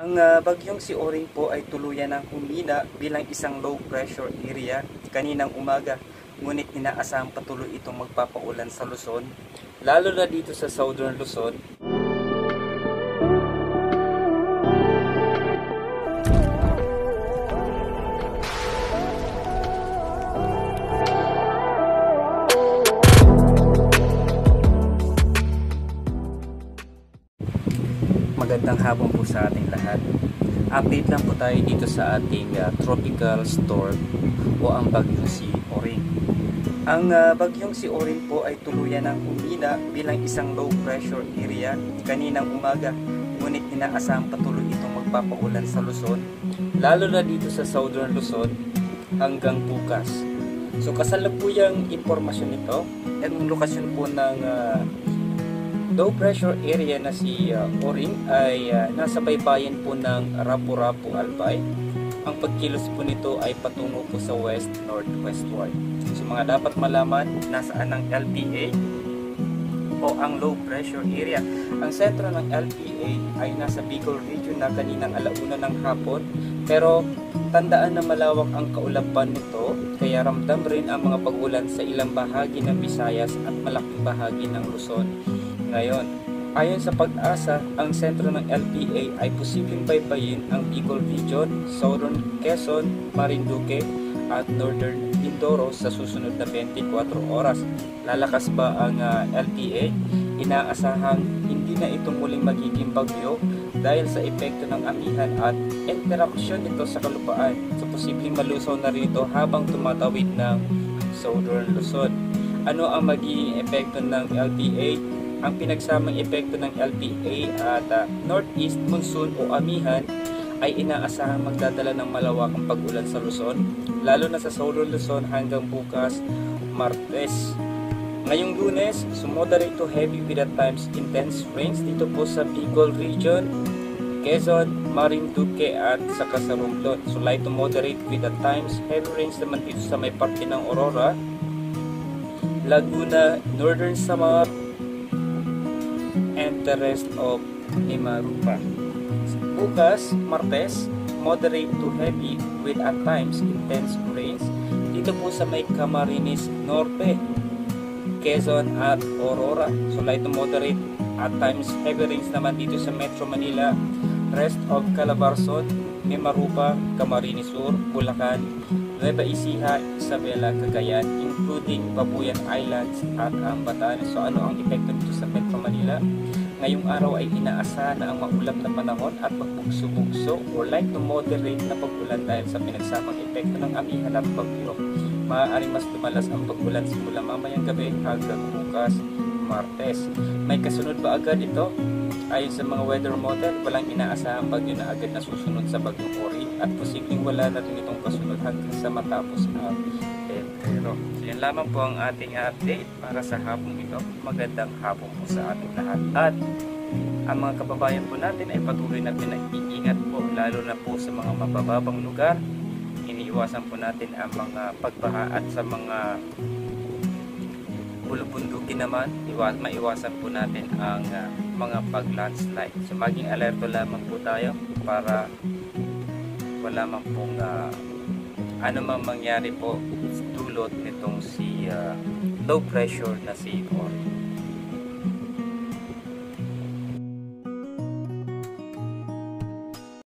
Ang bagyong si Oring po ay tuluyan ng humina bilang isang low pressure area kaninang umaga. Ngunit inaasahang patuloy itong magpapaulan sa Luzon, lalo na dito sa Southern Luzon. Magandang hapon po sa ating lahat. Update lang po tayo dito sa ating tropical storm o ang bagyong si Oring. Ang bagyong si Oring po ay tuluyan ng humina bilang isang low pressure area kaninang umaga. Ngunit inaasahang patuloy itong magpapaulan sa Luzon, lalo na dito sa Southern Luzon hanggang bukas. So kasalukuyang impormasyon ito, ang lokasyon po ng low pressure area na si Oring ay nasa baybayin po ng Rapu-Rapu, Albay. Ang pagkilos po nito ay patungo po sa west Northwestward. So mga dapat malaman, nasaan ang LPA o ang low pressure area. Ang sentro ng LPA ay nasa Bicol Region na kaninang alauna ng hapon, pero tandaan na malawak ang kaulapan nito, kaya ramdam rin ang mga pag-ulan sa ilang bahagi ng Visayas at malaking bahagi ng Luzon. Ngayon, ayon sa pag-asa, ang sentro ng LPA ay posibleng baybayin ang Bicol Region, Southern Quezon, Marinduque at Northern Mindoro sa susunod na 24 oras. Lalakas ba ang LPA? Inaasahang hindi na ito muling magiging bagyo dahil sa epekto ng amihan at interaksyon nito sa kalupaan. So posibleng malusaw na rin ito habang tumatawid ng Southern Luzon. Ano ang magiging epekto ng LPA? Ang pinagsamang epekto ng LPA at Northeast Monsoon o amihan ay inaasahang magdadala ng malawakang pag-ulan sa Luzon, lalo na sa Southern Luzon hanggang bukas, Martes. Ngayong Lunes, moderate to heavy with at times intense rains dito po sa Bicol Region, Quezon, Marinduque at sa Romblon. So light to moderate with at times heavy rains naman dito sa may parte ng Aurora, Laguna, Northern Samar, and the rest of Limarupa. Bukas, Martes, moderate to heavy with at times intense rains dito po sa may Camarines Norte, Quezon at Aurora. So light to moderate at times heavy rains naman dito sa Metro Manila, rest of Calabarzon, Limarupa, Camarines Sur, Bulacan, Nueva Ecija, Isabela, Cagayan, including Babuyan Islands at ang Batanes. So ano ang epekto nito sa Metro Manila? Ngayong araw ay inaasahan na ang maulap na panahon at pagbugso-bugso o light to moderate na pag-ulan dahil sa pinagsamang epekto ng amihan at bagyo. Maaaring mas lumalas ang pag-ulan simula mamayang gabi hanggang bukas, Martes. May kasunod ba agad ito? Ayon sa mga weather model, walang inaasahang bagyo na agad na susunod sa bagyong Oring at posibleng wala na rin itong kasunod hanggang sa matapos ang Pebrero. So yan lamang po ang ating update para sa hapong ito. Magandang hapon po sa ating lahat. At ang mga kababayan po natin ay patuloy na pinag-iingat po, lalo na po sa mga mabababang lugar. Iniiwasan po natin ang mga pagbaha at sa mga bulubundukin naman, maiwasan po natin ang mga pag-landslide. So maging alerto lamang po tayo para wala man pong ano mang mangyari po dulot nitong si low pressure na si Oring.